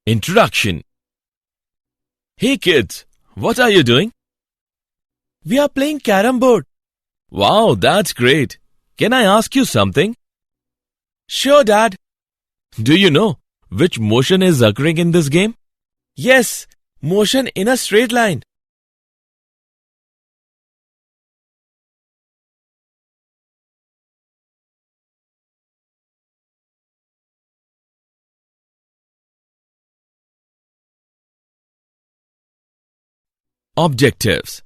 Introduction. Hey kids, what are you doing? We are playing Carrom board. Wow, that's great. Can I ask you something? Sure, Dad. Do you know which motion is occurring in this game? Yes, motion in a straight line. Objectives.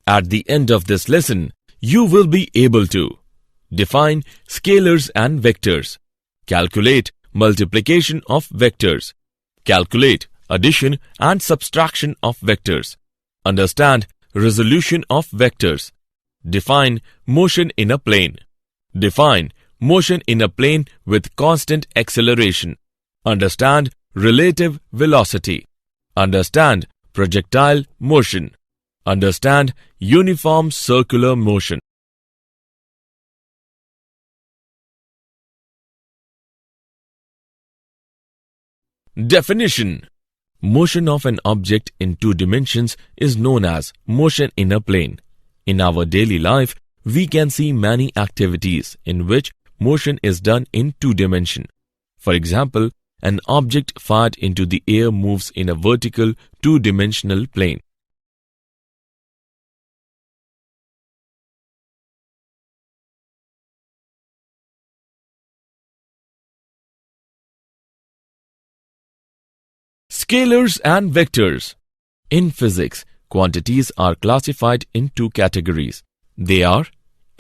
At the end of this lesson, you will be able to define scalars and vectors, calculate multiplication of vectors, calculate addition and subtraction of vectors, understand resolution of vectors, define motion in a plane, define motion in a plane with constant acceleration, understand relative velocity, understand projectile motion, understand uniform circular motion. Definition. Motion of an object in two dimensions is known as motion in a plane. In our daily life, we can see many activities in which motion is done in two dimensions. For example, an object fired into the air moves in a vertical two-dimensional plane. Scalars and vectors. In physics, quantities are classified in two categories. They are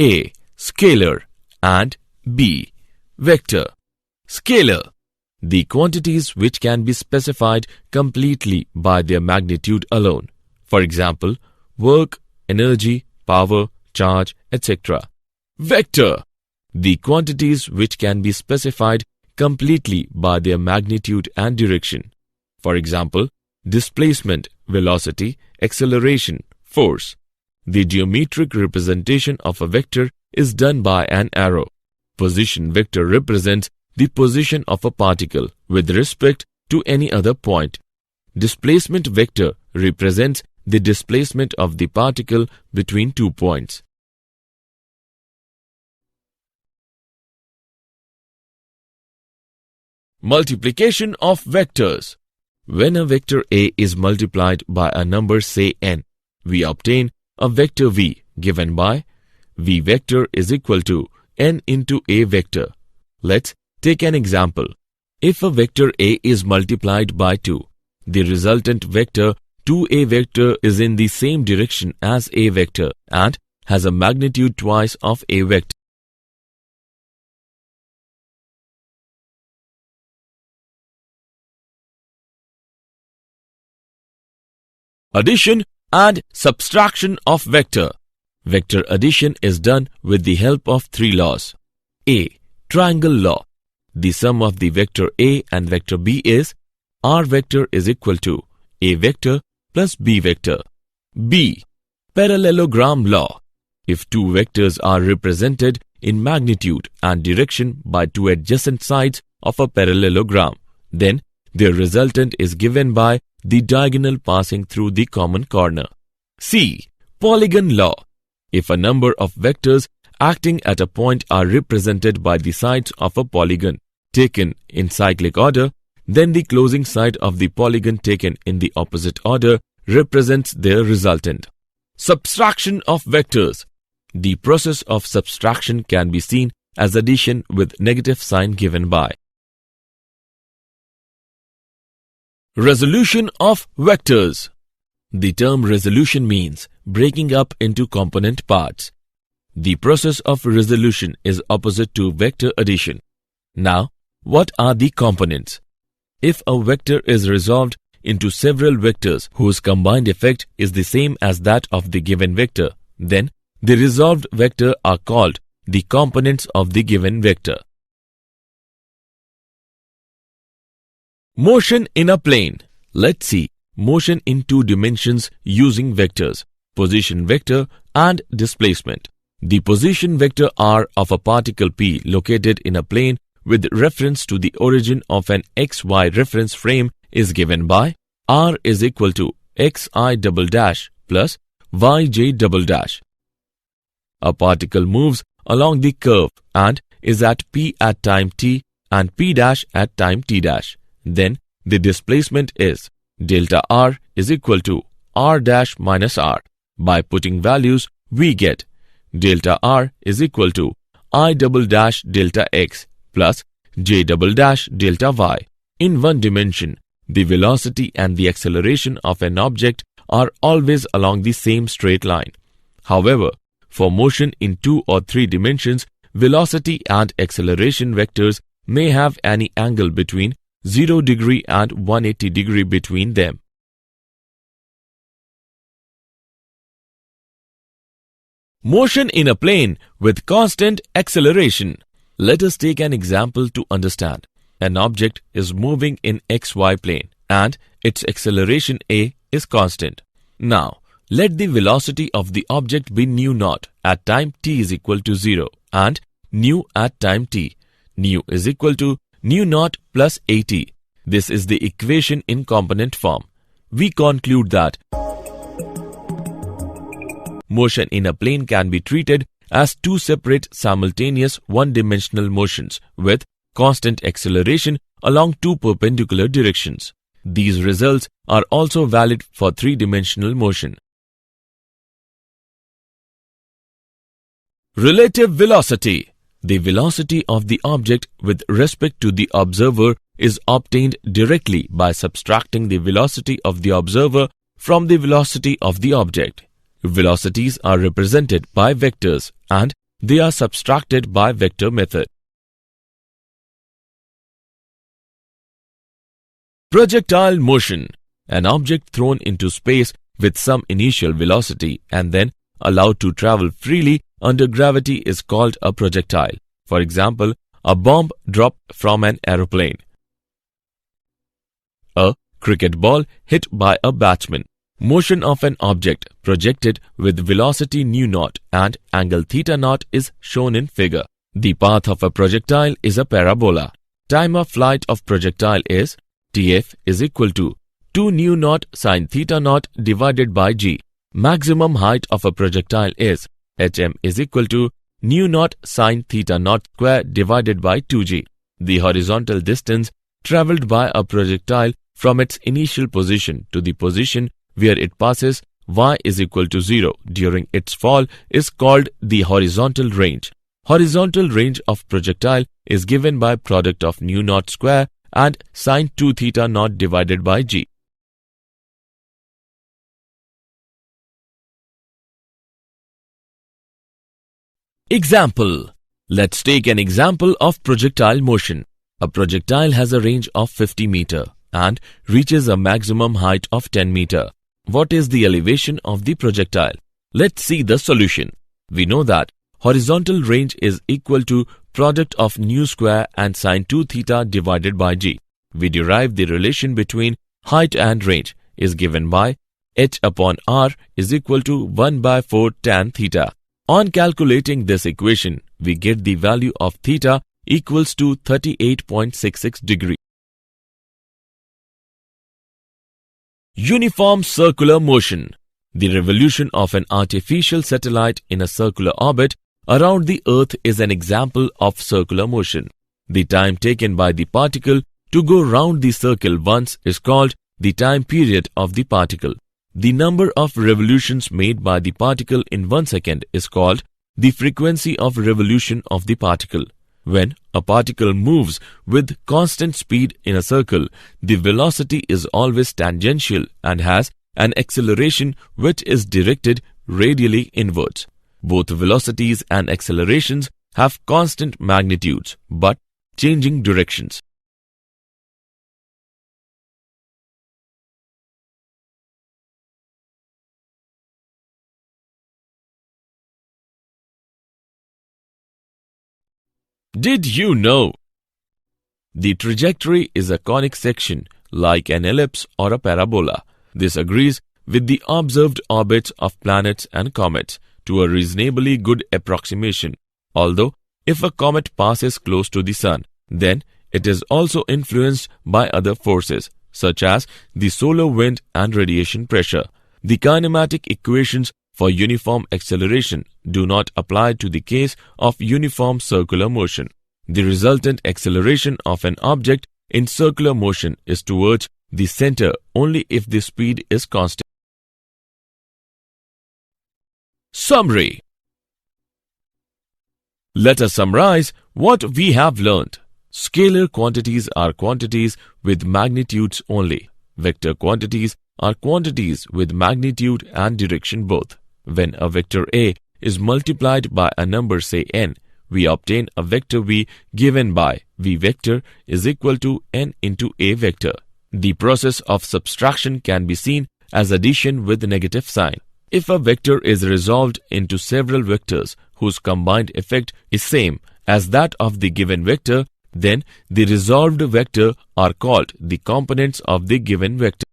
A. Scalar and B. Vector. Scalar. The quantities which can be specified completely by their magnitude alone. For example, work, energy, power, charge, etc. Vector. The quantities which can be specified completely by their magnitude and direction. For example, displacement, velocity, acceleration, force. The geometric representation of a vector is done by an arrow. Position vector represents the position of a particle with respect to any other point. Displacement vector represents the displacement of the particle between 2 points. Multiplication of vectors. When a vector A is multiplied by a number say n, we obtain a vector V given by V vector is equal to n into A vector. Let's take an example. If a vector A is multiplied by 2, the resultant vector 2A vector is in the same direction as A vector and has a magnitude twice of A vector. Addition and subtraction of vector. Vector addition is done with the help of three laws. A. Triangle law. The sum of the vector A and vector B is R vector is equal to A vector plus B vector. B. Parallelogram law. If two vectors are represented in magnitude and direction by two adjacent sides of a parallelogram, then their resultant is given by the diagonal passing through the common corner. C. Polygon law. If a number of vectors acting at a point are represented by the sides of a polygon taken in cyclic order, then the closing side of the polygon taken in the opposite order represents their resultant. Subtraction of vectors. The process of subtraction can be seen as addition with negative sign given by. Resolution of vectors. The term resolution means breaking up into component parts. The process of resolution is opposite to vector addition. Now, what are the components? If a vector is resolved into several vectors whose combined effect is the same as that of the given vector, then the resolved vector are called the components of the given vector. Motion in a plane. Let's see motion in two dimensions using vectors, position vector and displacement. The position vector R of a particle P located in a plane with reference to the origin of an XY reference frame is given by r is equal to xi double dash plus yj double dash. A particle moves along the curve and is at p at time t and p dash at time t dash. Then the displacement is delta r is equal to r dash minus r. By putting values, we get delta r is equal to I double dash delta x plus j double dash delta y. In one dimension, the velocity and the acceleration of an object are always along the same straight line. However, for motion in 2 or 3 dimensions, velocity and acceleration vectors may have any angle between 0 degree and 180 degree between them. Motion in a plane with constant acceleration. Let us take an example to understand. An object is moving in xy plane and its acceleration a is constant. Now, let the velocity of the object be nu naught at time t is equal to 0 and nu at time t. Nu is equal to nu naught plus at. This is the equation in component form. We conclude that motion in a plane can be treated as 2 separate simultaneous one-dimensional motions with constant acceleration along 2 perpendicular directions. These results are also valid for 3-dimensional motion. Relative velocity. The velocity of the object with respect to the observer is obtained directly by subtracting the velocity of the observer from the velocity of the object. Velocities are represented by vectors and they are subtracted by vector method. Projectile motion. An object thrown into space with some initial velocity and then allowed to travel freely under gravity is called a projectile. For example, a bomb dropped from an aeroplane. A cricket ball hit by a batsman. Motion of an object projected with velocity nu naught and angle theta naught is shown in figure. The path of a projectile is a parabola. Time of flight of projectile is Tf is equal to 2 nu naught sin theta naught divided by g. Maximum height of a projectile is Hm is equal to nu naught sin theta naught square divided by 2g. The horizontal distance travelled by a projectile from its initial position to the position where it passes y is equal to 0 during its fall is called the horizontal range. Horizontal range of projectile is given by product of nu naught square and sin 2 theta naught divided by g. Example. Let's take an example of projectile motion. A projectile has a range of 50 meter and reaches a maximum height of 10 meter. What is the elevation of the projectile? Let's see the solution. We know that horizontal range is equal to product of nu square and sin 2 theta divided by g. We derive the relation between height and range is given by h upon r is equal to 1 by 4 tan theta. On calculating this equation, we get the value of theta equals to 38.66 degree. Uniform circular motion. The revolution of an artificial satellite in a circular orbit around the Earth is an example of circular motion. The time taken by the particle to go round the circle once is called the time period of the particle. The number of revolutions made by the particle in 1 second is called the frequency of revolution of the particle. When a particle moves with constant speed in a circle, the velocity is always tangential and has an acceleration which is directed radially inwards. Both velocities and accelerations have constant magnitudes but changing directions. Did you know? The trajectory is a conic section like an ellipse or a parabola. This agrees with the observed orbits of planets and comets to a reasonably good approximation. Although, if a comet passes close to the Sun, then it is also influenced by other forces, such as the solar wind and radiation pressure. The kinematic equations for uniform acceleration do not apply to the case of uniform circular motion. The resultant acceleration of an object in circular motion is towards the center only if the speed is constant. Summary. Let us summarize what we have learned. Scalar quantities are quantities with magnitudes only. Vector quantities are quantities with magnitude and direction both. When a vector A is multiplied by a number say n, we obtain a vector v given by v vector is equal to n into a vector. The process of subtraction can be seen as addition with negative sign. If a vector is resolved into several vectors whose combined effect is same as that of the given vector, then the resolved vector are called the components of the given vector.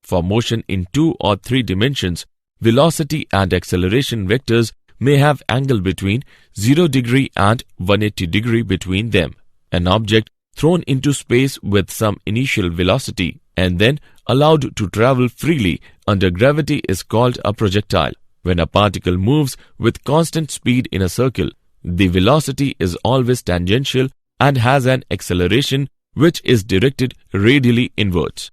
For motion in 2 or 3 dimensions, velocity and acceleration vectors may have angle between 0 degree and 180 degree between them. An object thrown into space with some initial velocity and then allowed to travel freely under gravity is called a projectile. When a particle moves with constant speed in a circle, the velocity is always tangential and has an acceleration which is directed radially inwards.